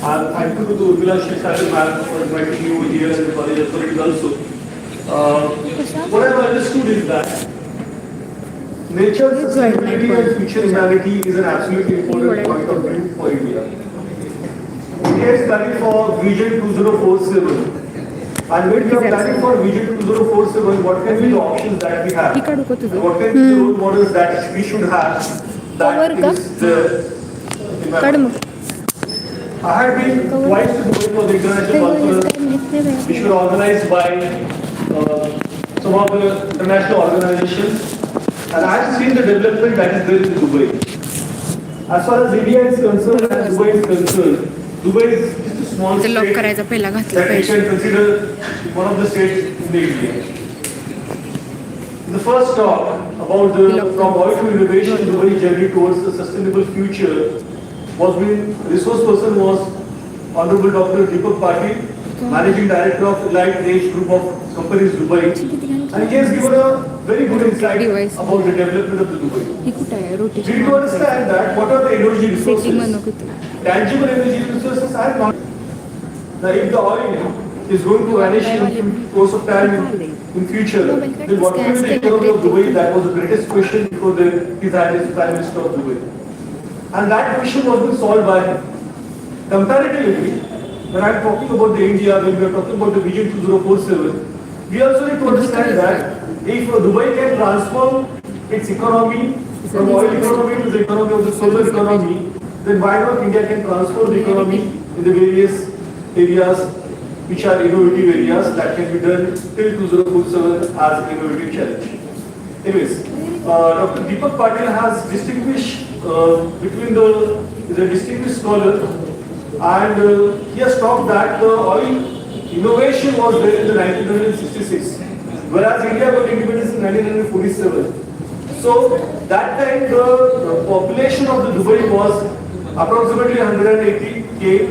And thank you to the Urmila Shishari ma'am for inviting me over here and the college authorities also. What I've understood is that nature's sustainability and future humanity is an absolutely important point of view for India. India is planning for Vision 2047. And when we are planning for Vision 2047, what can be the options that we have? And what can be the role models that we should have? That is the I have been twice to Dubai for the international conference, which were organized by some of the international organizations, and I have seen the development that is there in Dubai. As far as India is concerned and Dubai is concerned, Dubai is just a small state that we can consider one of the states in the India. The first talk about the from oil to innovation Dubai journey towards a sustainable future was when resource person was Honorable Dr. Deepak Patil, Managing Director of Elite Age Group of Companies Dubai, and he has given a very good insight about the development of the Dubai. We need to understand that what are the energy resources? Tangible energy resources are not. Now, if the oil is going to vanish in course of time in future, then what will be the economy of Dubai? That was the greatest question before His Highness Prime Minister of Dubai. And that question was being solved by him. Comparatively, when I am talking about the India, when we are talking about the Vision 2047, we also need to understand that if Dubai can transform its economy from oil economy to the economy of the solar economy, then why not India can transform the economy in the various areas which are innovative areas that can be done till 2047 as innovative challenge. Anyways, Dr. Deepak Patil has distinguished between is a distinguished scholar, and he has talked that the oil innovation was there in the 1966, whereas India got independence in 1947. So that time the population of the Dubai was approximately 180k,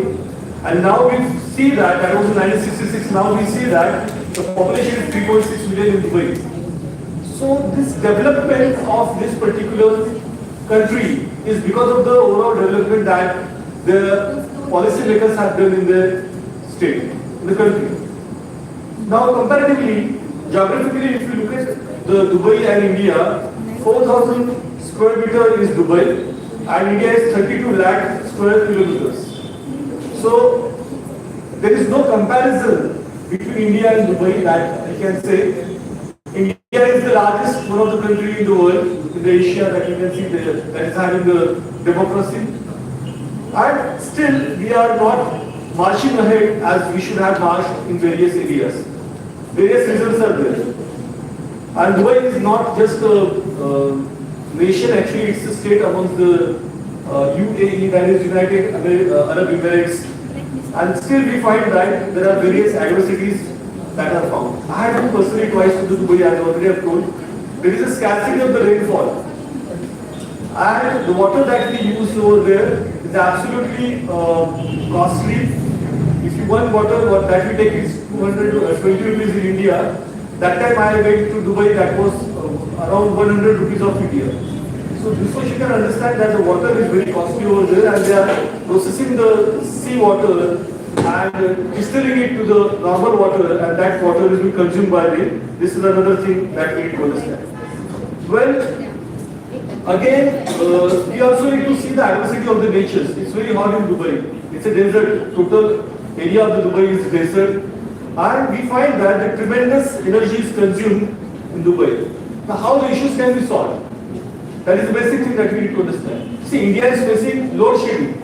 and now we see that was in 1966. Now we see that the population is 3.6 million in Dubai. So this development of this particular country is because of the overall development that the policymakers have done in the state, in the country. Now comparatively, geographically, if you look at the Dubai and India, 4,000 square meter is Dubai and India is 32 lakh square kilometers. So there is no comparison between India and Dubai that we can say. India is the largest one of the country in the world, in the Asia that you can see there, that is having the democracy. And still we are not marching ahead as we should have marched in various areas. Various reasons are there. And Dubai is not just a nation, actually it's a state amongst the UAE, that is United Arab Emirates. And still we find that there are various adversities that are found. I have been personally twice to Dubai, as I already have told. There is a scarcity of the rainfall. And the water that we use over there is absolutely costly. If you want water, what that we take is 220 rupees in India. That time I went to Dubai, that was around 100 rupees of India. So this way you can understand that the water is very costly over there, and they are processing the sea water and distilling it to the normal water, and that water is being consumed by rain. This is another thing that we need to understand. Well, again, we also need to see the diversity of the natures. It's very hot in Dubai. It's a desert. Total area of the Dubai is desert. And we find that the tremendous energy is consumed in Dubai. Now, how the issues can be solved? That is the basic thing that we need to understand. See, India is facing load shedding.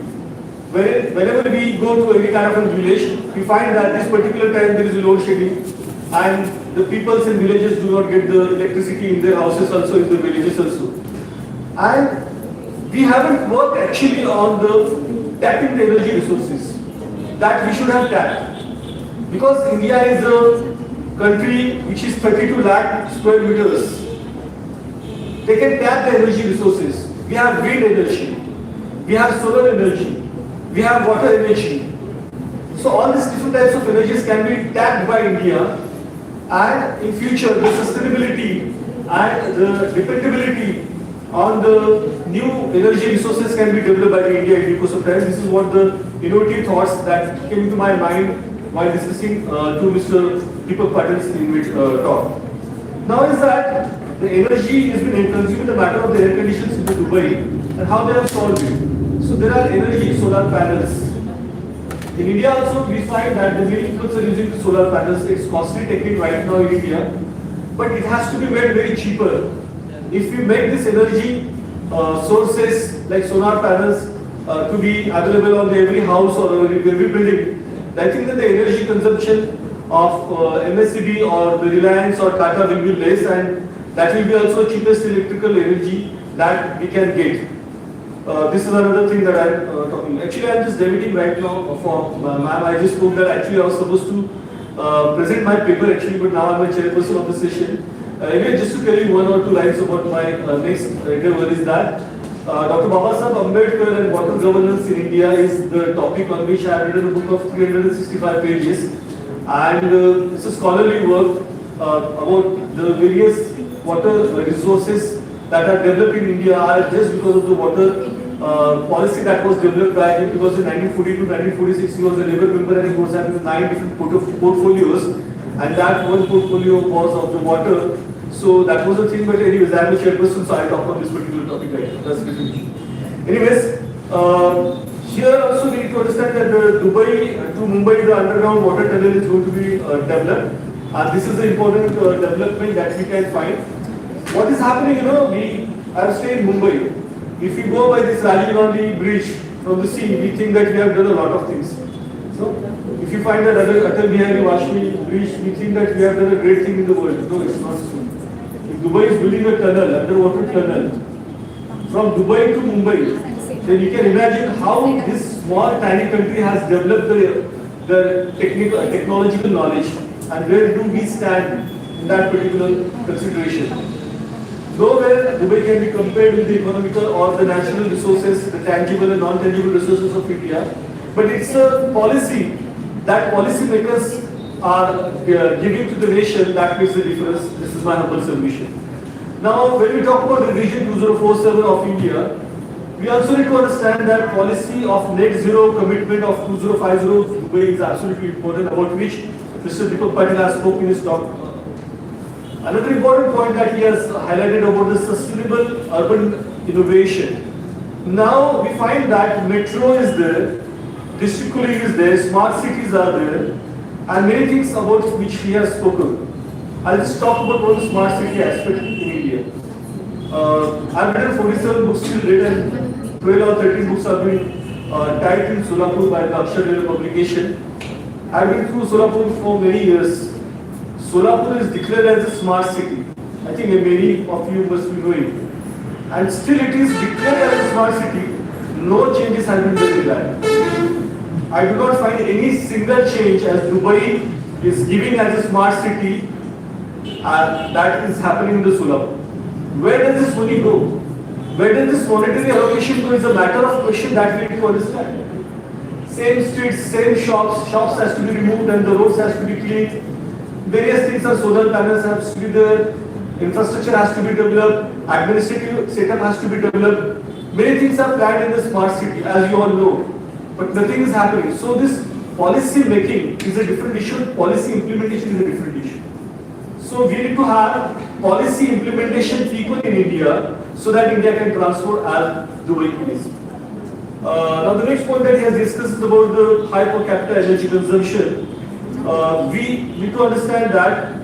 Whenever we go to any kind of a village, we find that this particular time there is a load shedding, and the peoples in villages do not get the electricity in their houses also, in the villages also. And we haven't worked actually on the tapping the energy resources that we should have tapped. Because India is a country which is 32 lakh square meters. They can tap the energy resources. We have wind energy, we have solar energy, we have water energy. So all these different types of energies can be tapped by India, and in future the sustainability and the dependability on the new energy resources can be developed by India in the course of time. This is what the innovative thoughts that came to my mind while listening to Mr. Deepak Patil's talk. Now is that the energy has been consumed in the matter of the air conditions in Dubai and how they have solved it. So there are energy solar panels. In India also we find that the many people are using solar panels. It's costly technique right now in India, but it has to be made very cheaper. If we make this energy sources like solar panels to be available on every house or every building, I think that the energy consumption of MSCB or the Reliance or Tata will be less, and that will be also cheapest electrical energy that we can get. This is another thing that I'm talking. Actually, I'm just debating right now for ma'am. I just spoke that actually I was supposed to present my paper actually, but now I'm a chairperson of the session. Anyway, just to tell you one or two lines about my next endeavor is that Dr. Babasaheb Ambedkar and water governance in India is the topic on which I have written a book of 365 pages, and it's a scholarly work about the various water resources that are developed in India are just because of the water policy that was developed by him, because in 1940 to 1946 he was a Labour member and he was having 9 different portfolios, and that one portfolio was of the water. So that was the thing, but anyways, I am a chairperson, so I talk on this particular topic right now. That's different. Anyways, here also we need to understand that the Dubai to Mumbai, the underground water tunnel is going to be developed, and this is the important development that we can find. What is happening, I have stayed in Mumbai. If we go by this Rajiv Gandhi bridge from the sea, we think that we have done a lot of things. So, if you find that Atal Bihari Vajpayee bridge, we think that we have done a great thing in the world. No, it's not so. If Dubai is building a tunnel, underwater tunnel, from Dubai to Mumbai, then you can imagine how this small tiny country has developed the technological knowledge, and where do we stand in that particular consideration. Nowhere Dubai can be compared with the economical or the natural resources, the tangible and non-tangible resources of India. But it's a policy that policymakers are giving to the nation that makes the difference. This is my humble submission. Now, when we talk about the Vision 2047 of India, we also need to understand that policy of net zero commitment of 2050 Dubai is absolutely important, about which Mr. Deepak Patil has spoken in his talk. Another important point that he has highlighted about the sustainable urban innovation. Now we find that metro is there, district cooling is there, smart cities are there, and many things about which he has spoken. I'll just talk about one smart city aspect in India. I've written 47 books till date, and 12 or 13 books have been typed in Solapur by the Akshar publication. I've been through Solapur for many years. Solapur is declared as a smart city. I think many of you must be knowing. And still it is declared as a smart city. No changes have been done in that. I do not find any single change as Dubai is giving as a smart city that is happening in the Solapur. Where does this money go? Where does this monetary allocation go is a matter of question that we need to understand. Same streets, same shops has to be removed and the roads has to be cleaned. Various things are solar panels has to be there, infrastructure has to be developed, administrative setup has to be developed. Many things are planned in the smart city, as you all know, but nothing is happening. So this policy making is a different issue, policy implementation is a different issue. So we need to have policy implementation people in India so that India can transform as Dubai is. Now the next point that he has discussed is about the high per capita energy consumption. We need to understand that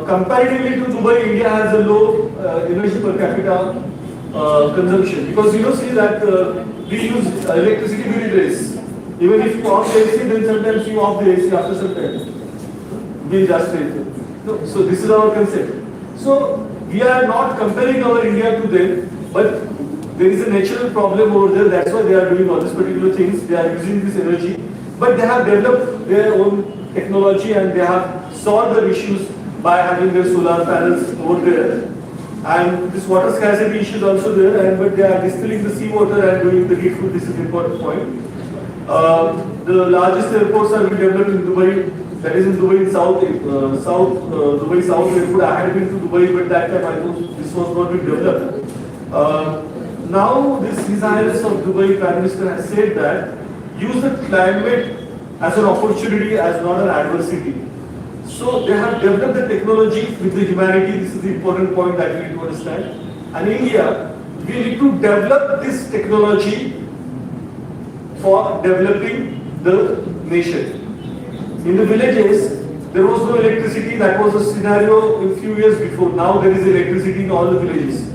comparatively to Dubai, India has a low energy per capita consumption, because see that we use electricity very less. Even if you off the AC, then sometimes you off the AC after some time. We just no, so this is our concept. So we are not comparing our India to them, but there is a natural problem over there. That's why they are doing all these particular things. They are using this energy, but they have developed their own technology and they have solved the issues by having their solar panels over there. And this water scarcity issue is also there, but they are distilling the seawater and doing the needful. This is an important point. The largest airports are being developed in Dubai. That is in Dubai South, Dubai South Airport. I had been to Dubai, but that time I thought this was not being developed. Now, His Highness of Dubai Prime Minister has said that use the climate as an opportunity, as not an adversity. So they have developed the technology with the humanity. This is the important point that we need to understand. And India, we need to develop this technology for developing the nation. In the villages, there was no electricity. That was a scenario a few years before. Now there is electricity in all the villages.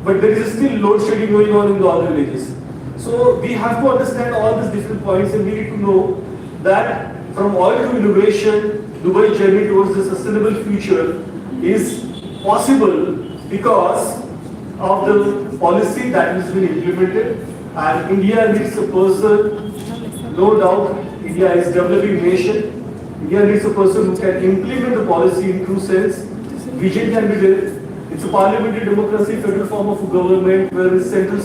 But there is still load shedding going on in all the villages. So we have to understand all these different points, and we need to know that from oil to innovation, Dubai's journey towards a sustainable future is possible because of the policy that has been implemented. And India needs a person, no doubt, India is a developing nation. India needs a person who can implement the policy in true sense. Vision can be there. It's a parliamentary democracy, federal form of government, where central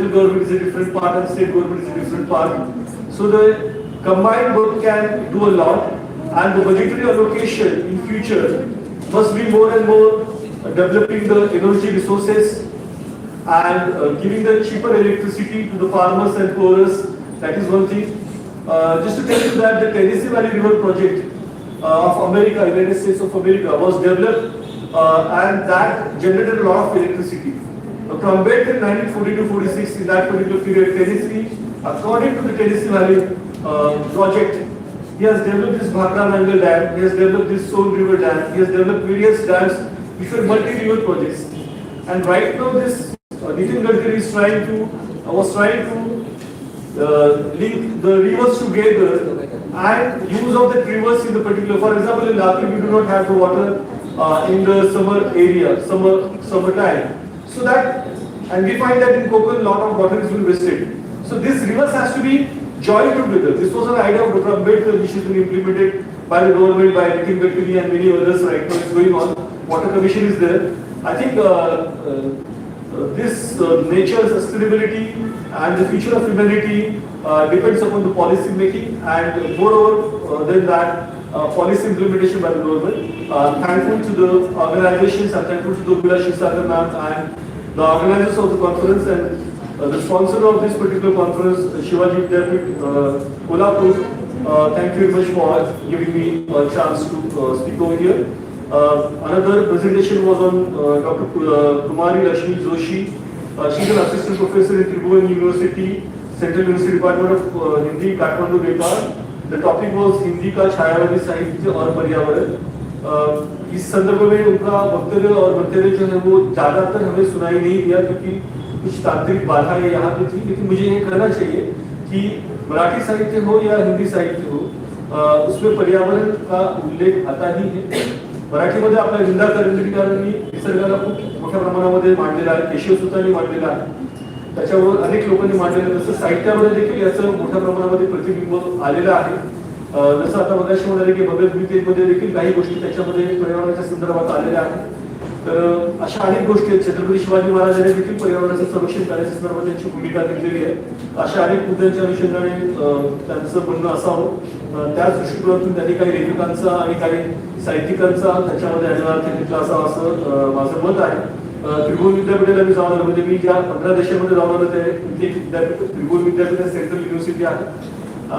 government is a different part and state government is a different part. So the combined work can do a lot, and the budgetary allocation in future must be more and more developing the energy resources and giving the cheaper electricity to the farmers and poorers. That is one thing. Just to tell you that the Tennessee Valley River project of America, United States of America, was developed and that generated a lot of electricity. From back in 1942-46, in that particular period, Tennessee, according to the Tennessee Valley project, he has developed this Bhakra Nangal Dam, he has developed this Soul River Dam, he has developed various dams which were multi-river projects. And right now this Nitin Gadkari was trying to link the rivers together and use of the rivers in the particular. For example, in Lapri we do not have the water in the summer area, summertime. So that, and we find that in Konkan a lot of water is being wasted. So this rivers has to be joined together. This was an idea of Dr. Ambedkar which has been implemented by the government, by Nitin Gadkari and many others. Right now it's going on. Water Commission is there. I think this nature, sustainability and the future of humanity depends upon the policy making, and moreover than that, policy implementation by the government. Thankful to the organizations, I'm thankful to Dubila Shisagar ma'am and the organizers of the conference and the sponsor of this particular conference, Shivaji Vidyapith, Kolhapur. Thank you very much for giving me a chance to speak over here. Another presentation was on Dr. Kumari Lakshmi Joshi. She's an assistant professor in Tribhuvan University, Central University Department of Hindi, Kathmandu, Nepal. The topic was Hindi का छायावादी साहित्य और पर्यावरण। इस संदर्भ में उनका वक्तव्य और वक्तव्य जो है वो ज्यादातर हमें सुनाई नहीं दिया क्योंकि कुछ तांत्रिक बाधाएं यहाँ पे थी, लेकिन मुझे ये कहना चाहिए कि मराठी साहित्य हो या हिंदी साहित्य हो, उसमें पर्यावरण का उल्लेख आता ही है। मराठीमध्ये आपल्या विंदा करंदीकरांनी निसर्गाला खूप मोठ्या प्रमाणामध्ये मांडलेला आहे, केशवसुतांनी मांडलेला आहे, त्याच्यावर अनेक लोकांनी मांडलेलं, तसं साहित्यामध्ये देखील याचं मोठ्या प्रमाणामध्ये प्रतिबिंब आलेलं आहे। जसं आता मगाशी म्हणाले की भगवद्गीतेमध्ये देखील काही गोष्टी त्याच्यामध्ये पर्यावरणाच्या संदर्भात आलेल्या आहेत। तर अशा अनेक गोष्टी आहेत। छत्रपती शिवाजी महाराजांनी देखील पर्यावरणाचं संरक्षण करण्याच्या संदर्भात त्यांची भूमिका घेतलेली आहे। अशा अनेक मुद्द्यांच्या अनुषंगाने त्यांचं म्हणणं असावं, त्याच दृष्टिकोनातून त्यांनी काही लेखकांचा आणि काही साहित्यिकांचा त्याच्यामध्ये अनुवाद घेतला असावा असं माझं मत आहे। त्रिभुवन विद्यापीठाला मी जाऊन आलो, म्हणजे मी ज्या 15 देशामध्ये जाऊन आलो ते विद्यापीठ त्रिभुवन विद्यापीठ सेंट्रल युनिव्हर्सिटी आहे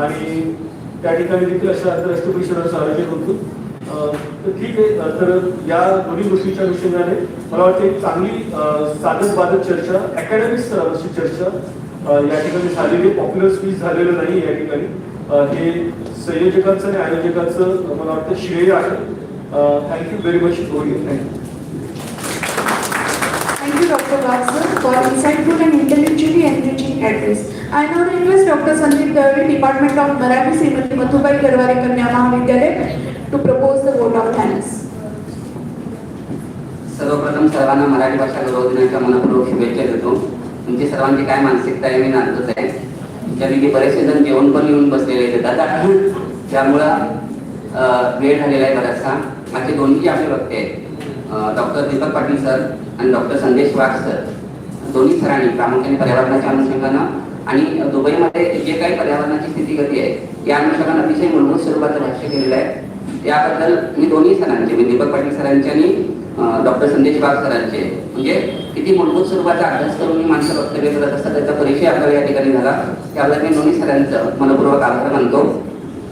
आणि त्या ठिकाणी देखील अशा आंतरराष्ट्रीय परिषदांचं आयोजन होतं। तर ठीक आहे, तर या दोन्ही गोष्टींच्या अनुषंगाने मला वाटतं एक चांगली साधक बाधक चर्चा, अकॅडमिक स्तरावरची चर्चा या ठिकाणी झालेली, पॉप्युलर स्पीच झालेलं नाही या ठिकाणी। हे संयोजकांचं आणि आयोजकांचं मला वाटतं श्रेय आहे। Thank you very much for you. Thank you. Thank you, Dr. Garware, for insightful and intellectually enriching address. I now request Dr. Sandeep Garware, Department of Marathi, Srimati Mathubai Garware Kanya Mahavidyalaya, to propose the vote of thanks. सर्वप्रथम सर्वांना मराठी भाषा गौरव दिनाच्या मनपूर्वक शुभेच्छा देतो। तुमची सर्वांची काय मानसिकता आहे मी जाणतोच आहे। ज्यांनी बरेचसे जण जेवण पण येऊन बसलेले आहेत आता, त्यामुळं वेळ झालेला आहे बराचसा। माझे दोन्ही आपले वक्ते आहेत, डॉक्टर दीपक पाटील सर आणि डॉक्टर संदेश वाघ सर, दोन्ही सरांनी प्रामुख्याने पर्यावरणाच्या अनुषंगानं आणि दुबईमध्ये जे काही पर्यावरणाची स्थितीगती आहे या अनुषंगानं अतिशय मूलभूत स्वरूपाचं भाष्य केलेलं आहे। त्याबद्दल मी दोन्ही सरांचे, म्हणजे दीपक पाटील सरांचे आणि डॉक्टर संदेश वाघ सरांचे, म्हणजे किती मूलभूत स्वरूपाचा अभ्यास करून ही माणसं वक्तव्य करत असतात त्याचा परिचय आपल्याला या ठिकाणी झाला. त्याबद्दल मी दोन्ही सरांचं मनपूर्वक आभार मानतो.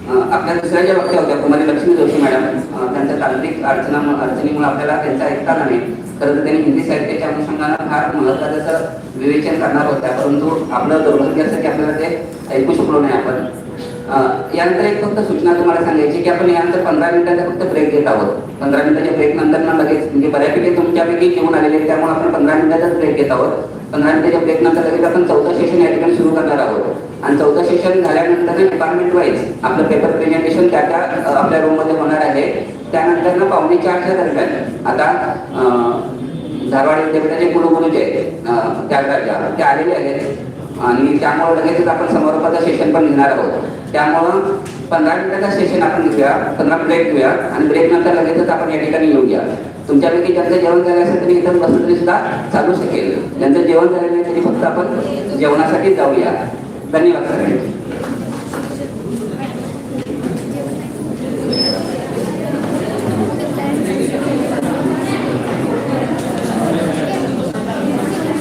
आपल्या दुसऱ्या ज्या वक्त्या होत्या कुमारी लक्ष्मी जोशी मॅडम, त्यांच्या तांत्रिक अडचणीमुळे आपल्याला त्यांचा ऐकता आला नाही. खरं तर त्यांनी हिंदी साहित्याच्या अनुषंगानं फार महत्त्वाचं विवेचन करणार होत्या, परंतु आपलं दुर्भाग्य असं की आपल्याला ते ऐकू शकलो नाही आपण. यानंतर एक फक्त सूचना तुम्हाला सांगायची की आपण यानंतर 15 मिनिटाचा फक्त ब्रेक घेत आहोत. 15 मिनिटाच्या ब्रेक नंतर ना लगेच, म्हणजे बऱ्यापैकी तुमच्यापैकी जेवून आलेले आहेत त्यामुळे आपण 15 मिनिटाचाच ब्रेक घेत आहोत. 15 मिनिटाच्या ब्रेक नंतर लगेच आपण 4थं सेशन या ठिकाणी सुरू करणार आहोत. आणि 4थं सेशन झाल्यानंतर डिपार्टमेंट वाईज आपलं पेपर प्रेझेंटेशन त्या आपल्या रूममध्ये होणार आहे. त्यानंतर 4:45च्या दरम्यान आता धारवाड विद्यापीठाचे कुलगुरू जे आहेत ते आलेले आहेत आणि त्यामुळे लगेचच आपण समारोपाचं सेशन पण घेणार आहोत. त्यामुळं 15 मिनिटाचा सेशन आपण घेऊया, 15 ब्रेक घेऊया आणि ब्रेक नंतर लगेचच आपण या ठिकाणी येऊया. तुमच्यापैकी ज्यांचं जेवण झालं असेल तरी इथं बसलं तरी सुद्धा चालू शकेल. ज्यांचं जेवण झालं नाही तरी फक्त आपण जेवणासाठी जाऊया. धन्यवाद सगळ्यांचे.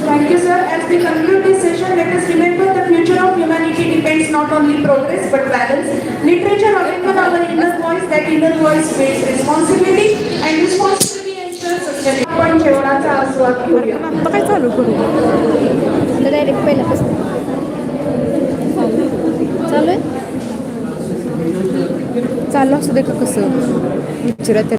Thank you, sir. As we conclude this session, let us remember the future of humanity depends not only progress but balance. Literature awaken our inner voice. That inner voice makes responsibility, and responsibility ensures sustainability. आपण जेवणाचा आस्वाद घेऊया. आता काय चालू करू? आता direct पहिल्यापासून चालू आहे. चालू असू दे का कसं विचारत